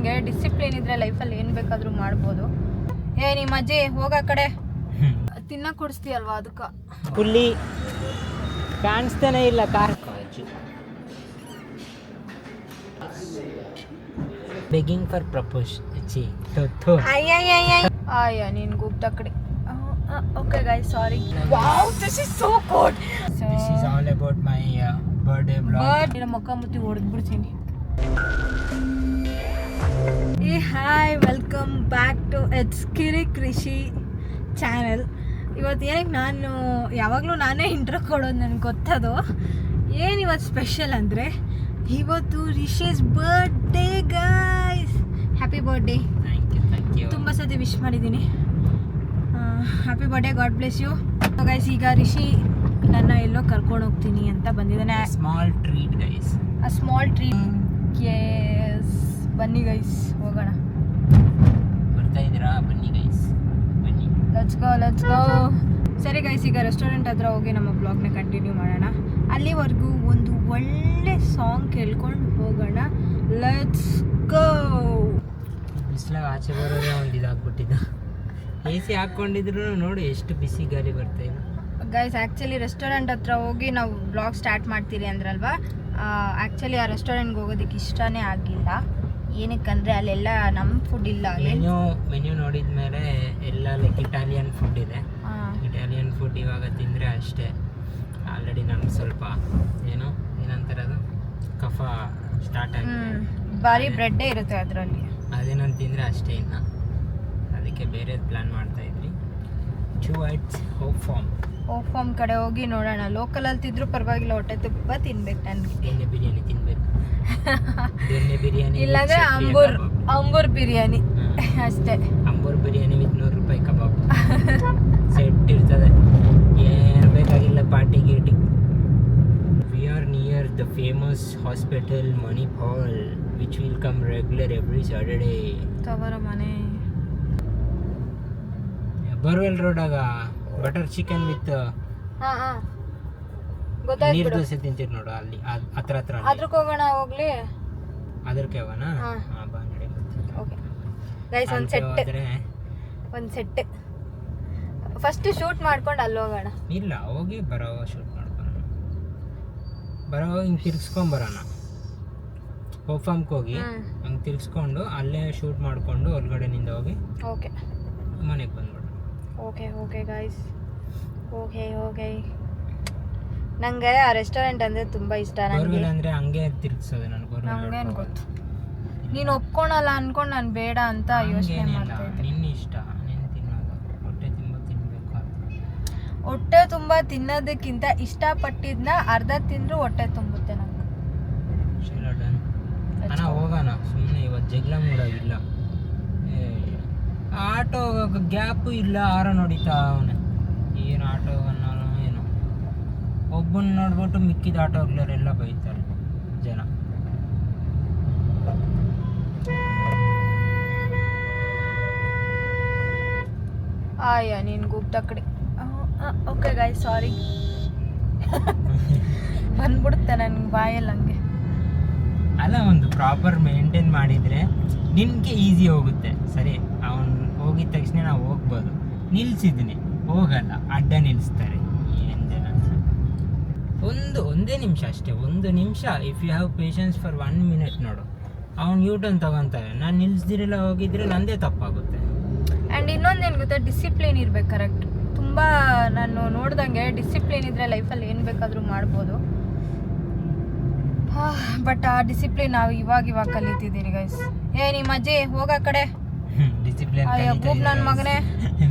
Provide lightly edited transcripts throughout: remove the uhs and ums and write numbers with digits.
ನೋಡ್ದಂಗೆ ಡಿಸಿಪ್ಲಿನ್ ಇದ್ರೆ ಲೈಫಲ್ಲಿ ಏನು ಬೇಕಾದರೂ ಮಾಡ್ಬೋದು. ನಿಮ್ಮ ಅಜ್ಜಿ ಹೋಗ ಕಡೆ ತಿನ್ನ ಕೊಡಿಸ್ತೀಯಲ್ವಾ ಅದಕ್ಕೆ ಫುಲ್ಲಿ ಕಾಣಿಸ್ತಾನೆ ಇಲ್ಲ car kaju begging for propose ಅಯ್ಯ ನೀನು ಗುಪ್ತ ಕಡೆ. Okay guys sorry. Wow this is so good. This is all about my birthday vlog. ನಿನ್ನ ಮುಖ ಮುತ್ತಿ ಹೊಡೆದ್ಬಿಡ್ತೀನಿ. Hi welcome back to it's Kiri Krishi channel. ಇವತ್ತು ಏನಕ್ಕೆ ನಾನು ಯಾವಾಗಲೂ ನಾನೇ ಇಂಟ್ರೋ ಕೊಡೋದು ನನಗೆ ಗೊತ್ತದು. ಏನು ಇವತ್ತು ಸ್ಪೆಷಲ್ ಅಂದರೆ ಇವತ್ತು Rishi's birthday guys. Happy birthday. Thank you. ತುಂಬ ಸತಿ ವಿಶ್ ಮಾಡಿದ್ದೀನಿ. Happy birthday, god bless you guys. ಈಗ ರಿಷಿ ನನ್ನ ಎಲ್ಲೋ ಕರ್ಕೊಂಡು ಹೋಗ್ತೀನಿ ಅಂತ ಬಂದಿದ್ದಾನೆ. Small treat guys. A small treat. Yes ಬನ್ನಿ ಗೈಸ್ ಹೋಗೋಣ. ಬರ್ತಾ ಇದ್ದೀರಾ? ಬನ್ನಿ ಗೈಸ್ ಬನ್ನಿ. Let's go. ಸರಿ ಗೈಸ್, ಈಗ ರೆಸ್ಟೋರೆಂಟ್ ಹತ್ರ ಹೋಗಿ ನಮ್ಮ ಬ್ಲಾಗ್ನ ಕಂಟಿನ್ಯೂ ಮಾಡೋಣ. ಅಲ್ಲಿವರೆಗೂ ಒಂದು ಒಳ್ಳೆ ಸಾಂಗ್ ಕೇಳ್ಕೊಂಡು ಹೋಗೋಣ. Let's go. ಬಿಸಿಲಾಗ ಆಚೆ ಬರೋದೇ ಒಂದು ಇದಾಗ್ಬಿಟ್ಟಿದ್ದ. ಎ ಸಿ ಹಾಕ್ಕೊಂಡಿದ್ರು ನೋಡಿ ಎಷ್ಟು ಬಿಸಿ ಗಾಳಿ ಬರ್ತಾ ಇದೆ ಗೈಸ್. ಆ್ಯಕ್ಚುಲಿ ರೆಸ್ಟೋರೆಂಟ್ ಹತ್ರ ಹೋಗಿ ನಾವು ಬ್ಲಾಗ್ ಸ್ಟಾರ್ಟ್ ಮಾಡ್ತೀರಿ ಅಂದ್ರಲ್ವಾ. ಆ್ಯಕ್ಚುಲಿ ಆ ರೆಸ್ಟೋರೆಂಟ್ಗೆ ಹೋಗೋದಕ್ಕೆ ಇಷ್ಟನೇ ಆಗಿಲ್ಲ. ಏನಕ್ಕಂದರೆ ಅಲ್ಲೆಲ್ಲ ನಮ್ಮ ಫುಡ್ ಇಲ್ಲ. ಮೆನ್ಯೂ ನೋಡಿದ ಮೇಲೆ ಎಲ್ಲ ಲೈಕ್ ಇಟಾಲಿಯನ್ ಫುಡ್ ಇದೆ. ಇಟಾಲಿಯನ್ ಫುಡ್ ಇವಾಗ ತಿಂದರೆ ಅಷ್ಟೇ. ಆಲ್ರೆಡಿ ನಮ್ಗೆ ಸ್ವಲ್ಪ ಏನಂತಾರೆ ಅದು ಕಫ ಸ್ಟಾರ್ಟ್ ಆಗಿದೆ. ಭಾರಿ ಬ್ರೆಡ್ಡೇ ಇರುತ್ತೆ ಅದರಲ್ಲಿ. ಅದೇನಂತ ತಿಂದರೆ ಅಷ್ಟೇ. ಇನ್ನು ಅದಕ್ಕೆ ಬೇರೆದು ಪ್ಲ್ಯಾನ್ ಮಾಡ್ತಾ ಇದ್ವಿ. ಹೋಪ್ ಫಾರ್ಮ್ ಕಡೆ ಹೋಗಿ ನೋಡೋಣ. ಲೋಕಲಲ್ಲಿ ತಿಂದರೂ ಪರವಾಗಿಲ್ಲ, ಹೊಟ್ಟೆ ತುಂಬ ತಿನ್ಬೇಕು ನನಗೆ. ಎಣ್ಣೆ ಬಿರಿಯಾನಿ ತಿನ್ಬೇಕು. ಎಣ್ಣೆ ಬಿರಿಯಾನಿ ಇಲ್ಲಾಂದರೆ ಅಂಬೂರ್ ಬಿರಿಯಾನಿ ಅಷ್ಟೇ. ಅಂಬೂರ್ ಬಿರಿಯಾನಿ ವಿತ್ 100 ರೂಪಾಯಿ ಕಬಾಬ್ ಸೆಟ್ ಇರ್ತದೆ. ಏನು ಬೇಕಾಗಿಲ್ಲ ಪಾರ್ಟಿ ಗೀಟಿ. We are near the famous hospital Manipal which will come regular every Saturday. ತವರ ಮನೆ ಬರ್ವೆಲ್ ರೋಡಾಗ butter chicken with neer dosa ತಿಂತೀರಿ ನೋಡು, ಅಲ್ಲಿ ಹತ್ರ ಅದ್ರಕ್ಕೆ ಹೋಗೋಣ. ಹೋಗ್ಲಿ ಅದಕ್ಕೆ ಹೋಗೋಣ. ಬಾ ನಡಿ. ಓಕೆ ಗೈಸ್, ಒಂದು ಸೆಟ್ ಫಸ್ಟ್ ಶೂಟ್ ಮಾಡ್ಕೊಂಡು ಅಲ್ಲಿ ಹೋಗೋಣ. ಇಲ್ಲ ಹೋಗಿ ಬರೋ ಶೂಟ್ ಮಾಡ್ಕೊಂಡು ಬರೋ ಹಿಂಗೆ ತಿರ್ಗಿಸ್ಕೊಂಡು ಬರೋಣ. ಹೋಪ್ ಫಾರ್ಮ್ಗೆ ಹೋಗಿ ಹಂಗೆ ತಿರ್ಗಿಸ್ಕೊಂಡು ಅಲ್ಲೇ ಶೂಟ್ ಮಾಡಿಕೊಂಡು ಹೊರಗಡೆನಿಂದ ಹೋಗಿ ಓಕೆ ಮನೆಗೆ ಬಂದ್ಬಿಡು. Okay guys. ಓಕೆ ನಂಗೆ ಆ ರೆಸ್ಟೋರೆಂಟ್ ಅಂದರೆ ತುಂಬ ಇಷ್ಟ. ನನಗೆ ಅಂದರೆ ಹಂಗೆ ತಿರ್ಗಿಸೋದು ನನಗೇನು ಗೊತ್ತು. ನೀನು ಒಪ್ಕೊಳಲ್ಲ ಅನ್ಕೊಂಡು ನಾನು ಬೇಡ ಅಂತ ಯೋಚನೆ ಮಾಡ್ತಾ ಇದ್ದೆ. ನಿನ್ನ ಇಷ್ಟ, ನೀನು ತಿನ್ನೋದು. ಹೊಟ್ಟೆ ತುಂಬ ತಿನ್ನಬೇಕು. ಹೊಟ್ಟೆ ತುಂಬ ತಿನ್ನೋದಕ್ಕಿಂತ ಇಷ್ಟಪಟ್ಟಿದ್ನ ಅರ್ಧ ತಿಂದರೂ ಹೊಟ್ಟೆ ತುಂಬುತ್ತೆ ನಂಗೆ. ಅಣ್ಣ ಹೋಗೋಣ ಸುಮ್ಮನೆ. ಇವತ್ತು ಜಗಳ ಮೂಡಾಗಿಲ್ಲ. ಆಟೋ ಗ್ಯಾಪು ಇಲ್ಲ. ಆರನ್ ಹೊಡಿತಾ ಅವನೇ. ಏನು ಆಟೋ ಅನ್ನೋನು ಏನು. ಒಬ್ಬನ ನೋಡ್ಬಿಟ್ಟು ಮಿಕ್ಕಿದ ಆಟೋಗ್ಲರೆಲ್ಲ ಬೈತಾರೆ ಜನ. ನೀನು ಗುಪ್ತ ಕಡೆ. ಓಕೆ ಗೈಸ್ ಸಾರಿ. ಬಂದ್ಬಿಡುತ್ತೆ ನನಗೆ ಬಾಯಲ್ಲಿ ಹಂಗೆ. ಅಲ್ಲ, ಒಂದು ಪ್ರಾಪರ್ ಮೇಂಟೈನ್ ಮಾಡಿದರೆ ನಿನಗೆ ಈಸಿ ಹೋಗುತ್ತೆ. ಸರಿ, ಅವನು ಹೋಗಿದ ತಕ್ಷಣ ನಾವು ಹೋಗ್ಬೋದು. ನಿಲ್ಸಿದ್ದೀನಿ ಹೋಗಲ್ಲ, ಅಡ್ಡ ನಿಲ್ಲಿಸ್ತಾರೆ. ಏನು ಜನ. ಒಂದೇ ನಿಮಿಷ ಅಷ್ಟೇ, 1 ನಿಮಿಷ. If you have patience for 1 minute ನೋಡು, ಅವ್ನು ಯೂಟರ್ನ್ ತಗೊತಾರೆ. ನಾನು ನಿಲ್ಲಿಸ್ದಿರಲ್ಲ ಹೋಗಿದ್ರೆ ನಂದೇ ತಪ್ಪಾಗುತ್ತೆ. ಆ್ಯಂಡ್ ಇನ್ನೊಂದೇನು ಗೊತ್ತಾ, ಡಿಸಿಪ್ಲಿನ್ ಇರ್ಬೇಕು. ಕರೆಕ್ಟ್. ತುಂಬ ನಾನು ನೋಡ್ದಂಗೆ ಡಿಸಿಪ್ಲಿನ್ ಇದ್ದರೆ ಲೈಫಲ್ಲಿ ಏನು ಬೇಕಾದರೂ ಮಾಡ್ಬೋದು. ಬಟ್ ಆ ಡಿಸಿಪ್ಲಿನ್ ನಾವು ಇವಾಗ ಕಲಿತಿದ್ದೀರಿ ಗೈಸ್. ನಿಮ್ಮ ಅಜ್ಜಿ ಹೋಗ ಕಡೆ. ಡಿಸಿಪ್ಲಿನ್ ನನ್ನ ಮಗನೇ.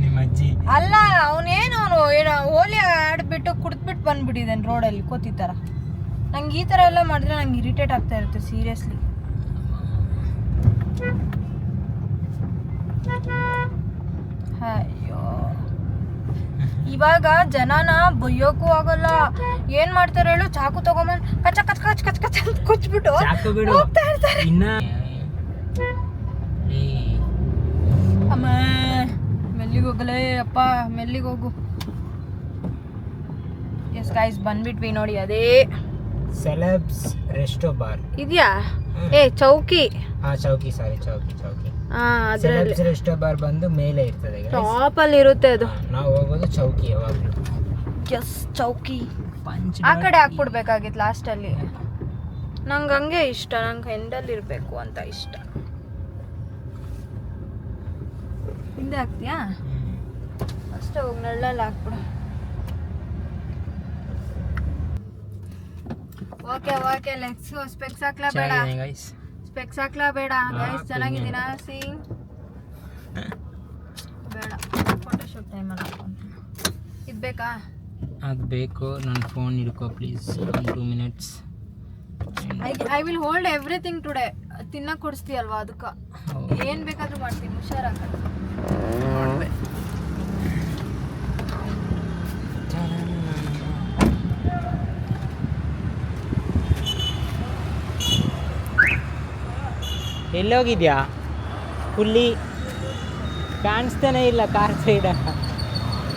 ನಿಮ್ಮ ಅಜ್ಜಿ ಅಲ್ಲ, ಅವನೇನು ಹೋಲಿ ಆಡ್ಬಿಟ್ಟು ಕುಡಿದ್ಬಿಟ್ಟು ಬಂದ್ಬಿಟ್ಟಿದ್ದಾನೆ ರೋಡಲ್ಲಿ ಕೋತಿತರ. ನಂಗೆ ಈ ಥರ ಎಲ್ಲ ಮಾಡಿದ್ರೆ ನಂಗೆ ಇರಿಟೇಟ್ ಆಗ್ತಾ ಇರುತ್ತೆ ಸೀರಿಯಸ್ಲಿ. ಅಯ್ಯೋ, ಇವಾಗ ಜನನ ಬೈಯೋಕ್ಕೂ ಆಗಲ್ಲ. ಏನ್ ಮಾಡ್ತಾರೆ ಹೇಳು, ಚಾಕು ತಗೊಂಬಂದ್ ಕಚ ಕಚ್ ಕಚ್ ಕಚ್ ಕಚ್ ಅಂತ ಕುಚ್ಬಿಟ್ಟು ಹೋಗ್ತಾ ಇರ್ತಾರೆ. ಅಮ್ಮ ಮೆಲ್ಲಿಗೆ ಹೋಗಲೇ ಅಪ್ಪ, ಮೆಲ್ಲಿಗೆ ಹೋಗು. ಎಸ್ ಗೈಸ್ ಬಂದ್ಬಿಟ್ವಿ ನೋಡಿ. ಅದೇ ಸೆಲೆಬ್ಸ್ ರೆಸ್ಟೋ ಬಾರ್ ಇದೆಯಾ? ಏ ಚೌಕಿ. ಚೌಕಿ ಸಾರಿ ಚೌಕಿ ಅದ್ರಲ್ಲಿ ರೆಸ್ಟ್ ಬಾರ್ ಬಂದು ಮೇಲೆ ಇರ್ತದೆ ಟಾಪ್ ಅಲ್ಲಿ ಇರುತ್ತೆ ಅದು. ನಾವು ಹೋಗೋದು ಚೌಕಿ ಯಾವಾಗಲೂ. ಎಸ್ ಚೌಕಿ ಆ ಕಡೆ ಹಾಕ್ಬಿಡ್ಬೇಕಾಗಿತ್ತು ಲಾಸ್ಟ್ ಅಲ್ಲಿ. ನಂಗೆ ಹಂಗೆ ಇಷ್ಟ, ನಂಗೆ ಹೆಂಡಲ್ಲಿ ಇರಬೇಕು ಅಂತ ಇಷ್ಟ. ಹಿಂದೆ ಹಾಕ್ತೀಯಾ? ಅಷ್ಟೇ ಹೋಗಿ ನಳ್ಳಲ್ಲಿ ಹಾಕ್ಬಿಡು. Okay let's go. ಸ್ಪೆಕ್ಸ್ ಹಾಕ್ಲಾ ಬೇಡ? ಸ್ಪೆಕ್ಸ್ ಹಾಕ್ಲಾ ಬೇಡ ಗೈಸ್? ಚೆನ್ನಾಗಿದ್ದೀನಾ? ಸಿ ಬೇಡ, ಫೋಟೋಶೂಟ್ ಟೈಮಲ್ಲಿ ಹಾಕೊಂತೀನಿ. ಇದು ಬೇಕಾ? ಅದು ಬೇಕು. ನನ್ನ ಫೋನ್ ಹಿಡ್ಕೋ please, 2 minutes. I will hold everything today. ತಿನ್ನಕ್ಕೆ ಕೊಡಿಸ್ತೀಯಲ್ವಾ ಅದಕ್ಕೆ ಏನು ಬೇಕಾದರೂ ಮಾಡ್ತೀನಿ. ಹುಷಾರಾಗ. ಎಲ್ಲೋಗಿದ್ಯಾ? ಫುಲ್ಲಿ ಕಾಣಿಸ್ತಾನೆ ಇಲ್ಲ ಕಾರ್ ಸೈಡ.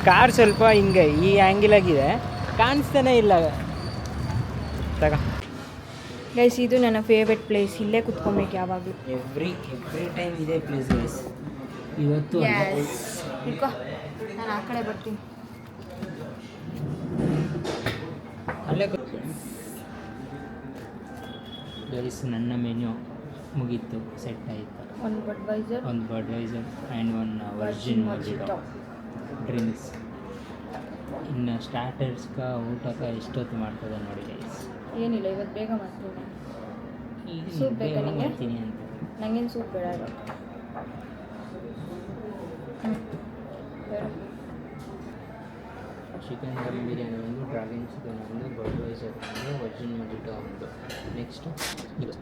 ಕಾರ್ ಸ್ವಲ್ಪ ಹಿಂಗೆ ಈ ಆ್ಯಂಗಿಲ್ ಆಗಿದೆ, ಕಾಣಿಸ್ತಾನೆ ಇಲ್ಲ. ತಗ ಗೈಸ್, ಇದು ನನ್ನ ಫೇವ್ರೆಟ್ ಪ್ಲೇಸ್. ಇಲ್ಲೇ ಕುತ್ಕೊಬೇಕು ಯಾವಾಗಲೂ. ಎವ್ರಿ ಟೈಮ್ ಇದೇ ಪ್ಲೇಸ್ ಗೈಸ್. ಇವತ್ತು ಇಟ್ಕೋ, ನಾನು ಆ ಕಡೆ ಬರ್ತೀನಿ. ಅಲ್ಲೇ ಗೈಸ್, ನನ್ನ ಮೆನ್ಯೂ ಮುಗೀತು, ಸೆಟ್ ಆಯಿತು. ಒಂದು ಬಡ್ವೈಸರ್ ಆ್ಯಂಡ್ 1 ವರ್ಜಿನ್ ಮೊಜಿಟೊ ಡ್ರಿಂಕ್ಸ್. ಇನ್ನು ಸ್ಟಾರ್ಟರ್ಸ್ಗೆ ಊಟಕ್ಕೆ ಎಷ್ಟೊತ್ತು ಮಾಡ್ತದೆ ನೋಡಿ ಗೈಸ್. ಏನಿಲ್ಲ, ಇವತ್ತು ಬೇಗ ಮಾಡ್ತೀನಿ. ಈಗ ಸೂಪ್ ಬೇಕಾ ನಿಮಗೆ? ಮಾಡ್ತೀನಿ ಅಂತ. ನನಗೇನು ಸೂಪ್ ಬೇಡ ಇವಾಗ. ಚಿಕನ್ ದಮ್ ಬಿರಿಯಾನಿ ಒಂದು, ಡ್ರ್ಯಾಗನ್ ಚಿಕನ್ ಒಂದು, ಬಡ್ವೈಸರ್ ಒಂದು, ವರ್ಜಿನ್ ಮೊಜಿಟೊ ಒಂದು. ನೆಕ್ಸ್ಟ್ ಇದು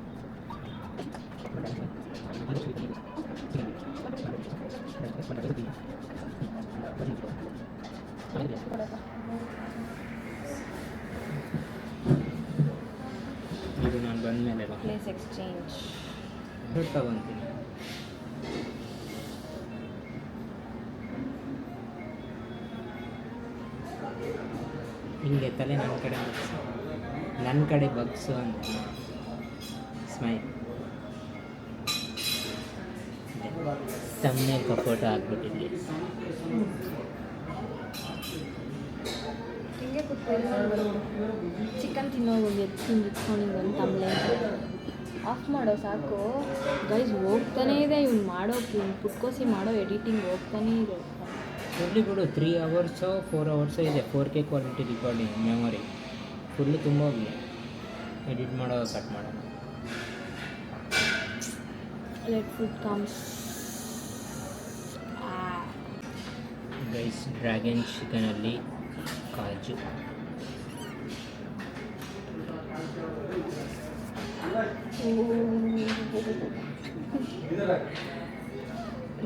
ಇದು ನಾನು ಬಂದಮೇಲೆ ಪ್ಲೇಸ್ ಎಕ್ಸ್ಚೇಂಜ್ ತಗೊತೀನಿ. ಹಿಂಗೆ ತಲೆ ನನ್ನ ಕಡೆ ಬಗ್ಸು ಅಂತ. ಸ್ಮೈಲ್ ತಮ್ಮನೆ ಫೋಟೋ ಹಾಕ್ಬಿಟ್ಟಿದ್ವಿ. ಹಿಂಗೆ ಕೂತ್ಕೊಂಡು ಚಿಕನ್ ತಿನ್ನೋಗಿ ತಿಂದಿಟ್ಕೊಂಡು ಒಂದು ತಮ್ಮಲೆ ಆಫ್ ಮಾಡೋ ಸಾಕು. ಗೈಸ್ ಹೋಗ್ತಾನೇ ಇದೆ ಇವ್ನು ಮಾಡೋಕೆ, ಇವ್ನು ಪುಟ್ಕೋಸಿ ಮಾಡೋ ಎಡಿಟಿಂಗ್ ಹೋಗ್ತಾನೇ ಇದೆ. ಫುಲ್ಲಿ ಬಿಡು, 3 hours 4 hours ಇದೆ 4K quality recording memory. Full ತುಂಬ ಹೋಗಿ ಎಡಿಟ್ ಮಾಡೋ ಕಟ್ ಮಾಡೋಣ. Let food comes. Guys, dragon ಚಿಕನಲ್ಲಿ ಕಾಜು.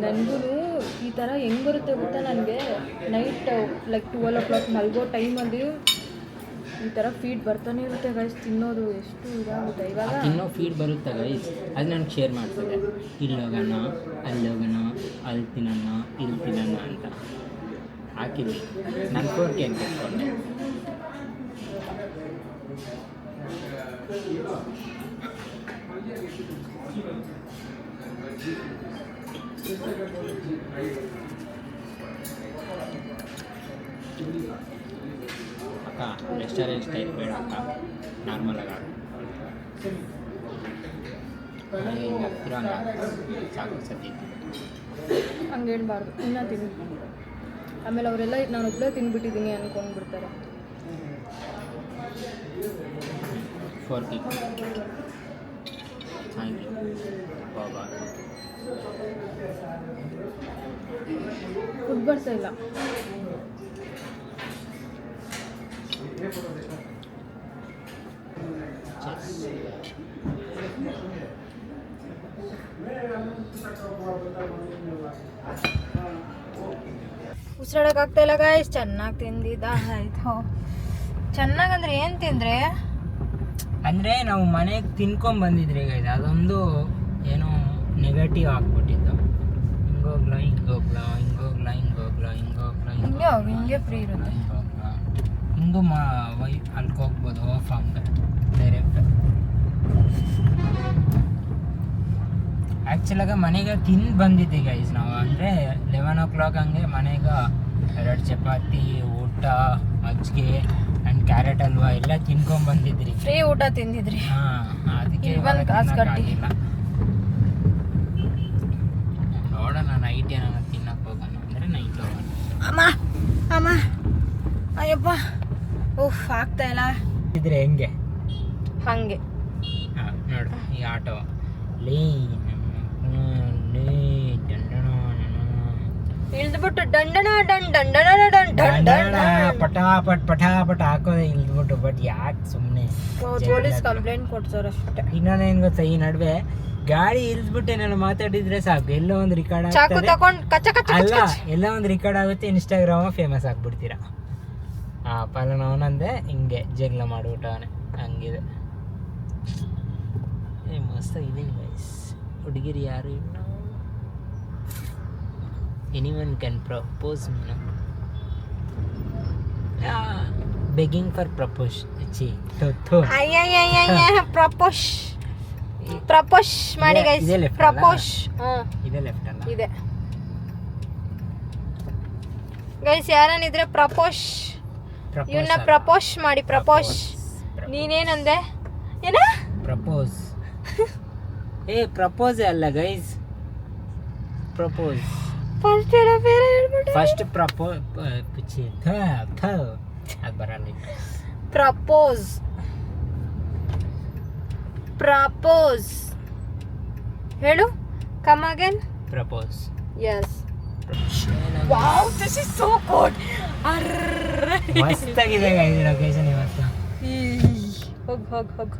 ನನಗೂ ಈ ಥರ ಹೆಂಗೆ ಬರುತ್ತೆ ಗೊತ್ತಾ, ನನಗೆ ನೈಟ್ ಲೈಕ್ 12 o'clock ಮಲ್ಗೋ ಟೈಮಲ್ಲಿ ಈ ಥರ ಫೀಡ್ ಬರ್ತಾನೆ ಇರುತ್ತೆ ಗೈಸ್. ತಿನ್ನೋದು ಎಷ್ಟು ಇದಾಗುತ್ತೆ. ಇವಾಗ ತಿನ್ನೋ ಫೀಡ್ ಬರುತ್ತೆ ಗೈಸ್, ಅದು ನನಗೆ ಶೇರ್ ಮಾಡ್ತದೆ. ಇಲ್ಲೋಗೋಣ, ಅಲ್ಲೋಗೋಣ, ಅಲ್ಲಿ ತಿನ್ನೋಣ, ಇಲ್ಲಿ ತಿನ್ನೋಣ ಅಂತ ಹಾಕಿದ್ವಿ. ನಾನು 4K ಅಂತ ಇಟ್ಕೊಂಡೆ. ಅಕ್ಕ, ರೆಸ್ಟೋರೆಂಟ್ ಸ್ಟೈಲ್ ಬೇಡ ಅಕ್ಕ, ನಾರ್ಮಲಾಗಿ ಆಗ ಹಿಂಗೆ ಹತ್ತಿರ ಸಾಕು ಸದ್ಯಕ್ಕೆ. ಹಂಗೆ ಹೇಳ್ಬಾರ್ದು, ಇನ್ನೂ ತಿನ್ನಿ. ಆಮೇಲೆ ಅವರೆಲ್ಲ ನಾನು ಒಬ್ಬಳೇ ತಿಂದ್ಬಿಟ್ಟಿದ್ದೀನಿ ಅಂದ್ಕೊಂಡ್ಬಿಡ್ತಾರೆ. 4K ಥ್ಯಾಂಕ್ ಯು ಬಾಬಾ. ಫುಡ್ ಬರ್ತಾ ಇಲ್ಲ. ಉಸಿರಾಡೋಕ್ಕಾಗ್ತಾ ಇಲ್ಲ ಗಾಯ್ಸ್. ಚೆನ್ನಾಗಿ ತಿಂದಿದ್ದ ಆಯ್ತು. ಚೆನ್ನಾಗಂದ್ರೆ ಏನು ತಿಂದರೆ ಅಂದರೆ ನಾವು ಮನೆಗೆ ತಿನ್ಕೊಂಡು ಬಂದಿದ್ರಿ ಈಗ, ಇದು ಅದೊಂದು ಏನೋ ನೆಗೆಟಿವ್ ಆಗ್ಬಿಟ್ಟಿದ್ದು. ಹಿಂಗೋಗ್ಲ ಹಿಂಗೋಗ್ಲ ಹಿಂಗೋಗ್ಲ ಹಿಂಗೋಗ್ಲ ಹಿಂಗೋಗ್ಲ ಹಿಂಗೆ ಹೋಗಿ ಹಿಂಗೆ ಫ್ರೀ ಇರುತ್ತೆ. ಹಿಂಗೂ ಅಲ್ಲಿಗೆ ಹೋಗ್ಬೋದು ಆಫ್ ಹಂಗೆ ಡೈರೆಕ್ಟ್. ಆ್ಯಕ್ಚುಲಾಗ ಮನೆಗೆ ತಿಂದು ಬಂದಿದ್ದೆ ಗೈಸ್ ನಾವು. ಅಂದರೆ 11 o'clock ಹಂಗೆ ಮನೆಗೆ 2 ಚಪಾತಿ ಊಟ ಮಜ್ಜಿಗೆ ಆ್ಯಂಡ್ ಕ್ಯಾರೆಟ್ ಹಲ್ವಾ ಎಲ್ಲ ತಿನ್ಕೊಂಡ್ ಬಂದಿದ್ರಿ. ಫ್ರೀ ಊಟ ತಿಂದಿದ್ರಿ. ಹಾಂ, ಅದಕ್ಕೆ ಇಲ್ಲಿ ಬಂದು ಕಾಸು ಕಟ್ಟಿ. ನೋಡೋಣ ನೈಟ್ ಏನಾರ ತಿನ್ನಕ್ಕೆ ಹೋಗೋಣ ಅಂದರೆ ನೈಟ್ ಹೋಗೋಣ. ಅಮ್ಮ ಅಯ್ಯಪ್ಪ ಉಫ್ ಆಗ್ತಾ ಇಲ್ಲ ಇದ್ರೆ ಹೆಂಗೆ ಹಂಗೆ. ಹಾಂ ನೋಡು ಈ ಆಟೋ ಇಳಿದ್ಬಿಟ್ಟು ದಂಡನ ದಂಡನ ಪಟಾಪಟ್ ಹಾಕೋದೆ ಇಳಿದ್ಬಿಟ್ಟು. ಬಟ್ ಯಾಕೆ ಸುಮ್ಮನೆ ಪೊಲೀಸ್ ಕಂಪ್ಲೇಂಟ್ ಕೊಡ್ತಾರೆ ಅಷ್ಟೇ. ಇನ್ನೊಂದೇನು ಗೊತ್ತಾ, ಈ ನಡುವೆ ಗಾಡಿ ಇಳಿದ್ಬಿಟ್ಟು ಏನಾದ್ರು ಮಾತಾಡಿದ್ರೆ ಸಾಕು, ಎಲ್ಲೋ ಒಂದು ರಿಕಾರ್ಡ್ ಚಾಕು ಆಗ್ತದೆ. ತಗೊಂಡ್ ಕಚ್ಚ ಕಚ್ಚ ಅಲ್ಲ, ಎಲ್ಲ ಒಂದು ರಿಕಾರ್ಡ್ ಆಗುತ್ತೆ, ಇನ್ಸ್ಟಾಗ್ರಾಮ್ ಫೇಮಸ್ ಆಗ್ಬಿಡ್ತೀರಾ. ಆ ಪಾಲನ ಅವನಂದೆ ಹಿಂಗೆ ಜಗಳ ಮಾಡ್ಬಿಟ್ಟವನೆ, ಹಂಗಿದೆ. ಮಸ್ತಾಗಿದೆ ಗೈಸ್. ಹುಡುಗಿರು ಯಾರು ಇಲ್ಲ. ಎನಿವನ್ ಕ್ಯಾನ್ ಪ್ರಪೋಸ್ ಮೀನು. Begging for propose. ಪ್ರಪೋಸ್ ಮಾಡಿ ಗೈಸ್. ಇದೆ left ಪ್ರಪೋಸ್ ಇದೆ ಲೆಫ್ಟ್ ಅಲ್ಲ, ಇದೆ ಗೈಸ್. ಯಾರನಿದ್ರೆ ಪ್ರಪೋಸ್, ಇವನ್ನ ಪ್ರಪೋಸ್ ಮಾಡಿ. ಪ್ರಪೋಸ್. ನೀನೇನಂದೆ? ಏನ ಪ್ರಪೋಸ್? ಪ್ರಪೋಸ್ ಅಲ್ಲ ಗೈಸ್, ಪ್ರಪೋಸ್. ಫಸ್ಟ್ ಎಲ್ಲ ಬೇರೆ ಹೇಳ್ಬಿಟ್ಟು ಫಸ್ಟ್ ಪ್ರಪೋಸ್ ಅದು ಬರಲ್ಲ. ಪ್ರಪೋಸ್ ಪ್ರಪೋಸ್ ಹೇಳು. Come again. Propose. Yes. Wow, this is so good. ಮಸ್ತಾಗಿದೆ ಗೈಸ್ ಲೊಕೇಶನ್ ಇವತ್ತು. ಹೋಗ್ ಹೋಗ್ ಹೋಗ್.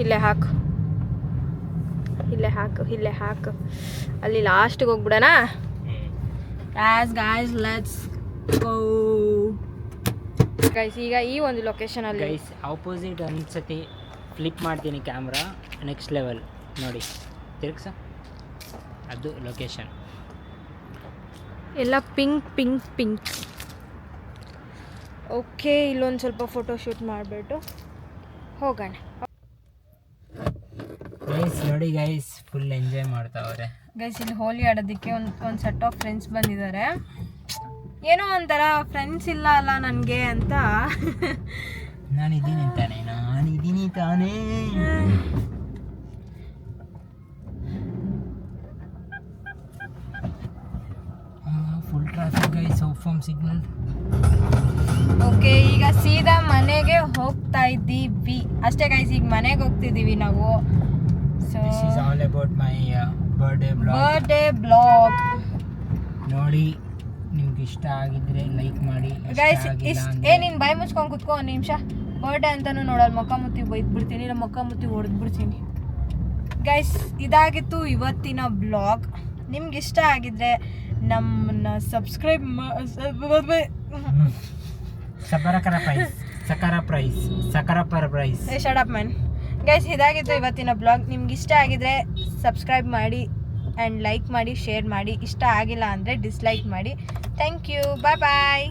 ಇಲ್ಲೇ ಹಾಕು, ಇಲ್ಲೇ ಹಾಕು, ಇಲ್ಲೇ ಹಾಕು. ಅಲ್ಲಿ ಲಾಸ್ಟಿಗೆ ಹೋಗ್ಬಿಡೋಣ. Guys let's go guys. ಈಗ ಈ ಒಂದು ಲೊಕೇಶನ್ ಅಲ್ಲಿ ಗೈಸ್ ಆಪೋಸಿಟ್ ಒಂದ್ಸತಿ ಫ್ಲಿಪ್ ಮಾಡ್ತೀನಿ ಕ್ಯಾಮ್ರಾ, ನೆಕ್ಸ್ಟ್ ಲೆವೆಲ್ ನೋಡಿ ತಿರ್ಗ್ಸ. ಅದು ಲೊಕೇಶನ್ ಎಲ್ಲ ಪಿಂಕ್ ಪಿಂಕ್ ಪಿಂಕ್. ಓಕೆ, ಇಲ್ಲೊಂದು ಸ್ವಲ್ಪ ಫೋಟೋ ಶೂಟ್ ಮಾಡಿಬಿಟ್ಟು ಹೋಗೋಣ. ಗೈಸ್ ನೋಡಿ ಗೈಸ್, ಫುಲ್ ಎಂಜಾಯ್ ಮಾಡ್ತಾವ್ರೆ ಗೈಸ್. ಇಲ್ಲಿ ಹೋಲಿ ಆಡೋದಕ್ಕೆ ಒಂದು ಸೆಟ್ ಆಫ್ ಫ್ರೆಂಡ್ಸ್ ಬಂದಿದ್ದಾರೆ. ಏನೋ ಒಂಥರ ಫ್ರೆಂಡ್ಸ್ ಇಲ್ಲ ಅಲ್ಲ ನನಗೆ ಅಂತ. ನಾನಿದ್ದೀನಿ ತಾನೇ. Full traffic guys, home signal. Okay, ಈಗ ಸೀದಾ ಮನೆಗೆ ಹೋಗ್ತಾ ಇದ್ದೀವಿ ಅಷ್ಟೇ ಗೈಸ್. ಈಗ ಮನೆಗೆ ಹೋಗ್ತಿದ್ದೀವಿ ನಾವು. So this is all about my birthday blog. ನೋಡಿ, ನಿಮ್ಗೆ ಇಷ್ಟ ಆಗಿದ್ರೆ ಲೈಕ್ ಮಾಡಿ ಗೈಸ್. ನೀನು ಬಾಯಿ ಮುಚ್ಕೊಂಡು ಕುತ್ಕೋ ಒಂದು ನಿಮಿಷ. ಬರ್ಡೇ ಅಂತಾನು ನೋಡಲ್ಲ, ಮೊಕ್ಕ ಮುತ್ತಿ ಬೈದ್ಬಿಡ್ತೀನಿ, ಇಲ್ಲ ಮೊಕ್ಕ ಮುತ್ತಿ ಹೊಡೆದ್ಬಿಡ್ತೀನಿ. ಗೈಸ್, ಇದಾಗಿತ್ತು ಇವತ್ತಿನ ಬ್ಲಾಗ್. ನಿಮ್ಗೆ ಇಷ್ಟ ಆಗಿದ್ರೆ ನಮ್ಮನ್ನ ಸಬ್ಸ್ಕ್ರೈಬ್ ಸಕರ ಪ್ರೈಸ್. Shut up man. ಗೈಸ್, ಇದಾಗಿತ್ತು ಇವತ್ತಿನ ಬ್ಲಾಗ್. ನಿಮ್ಗೆ ಇಷ್ಟ ಆಗಿದ್ರೆ ಸಬ್ಸ್ಕ್ರೈಬ್ ಮಾಡಿ ಆ್ಯಂಡ್ ಲೈಕ್ ಮಾಡಿ, ಶೇರ್ ಮಾಡಿ. ಇಷ್ಟ ಆಗಿಲ್ಲ ಅಂದರೆ ಡಿಸ್ಲೈಕ್ ಮಾಡಿ. Thank you, bye bye.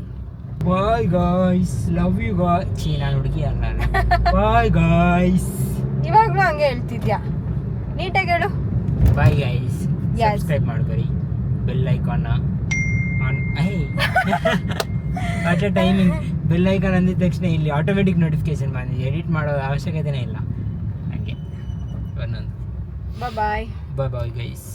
Bye guys, love you guys. ನಾನು ಹುಡುಗಿ ಅಲ್ಲ. Bye guys. ಇವಾಗಲೂ ಹಂಗೆ ಹೇಳ್ತಿದ್ಯಾ, ನೀಟಾಗಿ ಹೇಳು. Bye guys. ಸಬ್ಸ್ಕ್ರೈಬ್ ಮಾಡ್ಕೊರಿ, bell icon on. At a timing bell icon ಅಂದಿದ ತಕ್ಷಣ ಇಲ್ಲಿ ಆಟೋಮೆಟಿಕ್ ನೋಟಿಫಿಕೇಶನ್ ಬಂದಿದೆ. ಎಡಿಟ್ ಮಾಡೋ ಅವಶ್ಯಕತೆನೇ ಇಲ್ಲ. ಹಾಗೆ ಒಂದೊಂದು. ಬಾಯ್ ಬಾಯ್ ಗೈಸ್.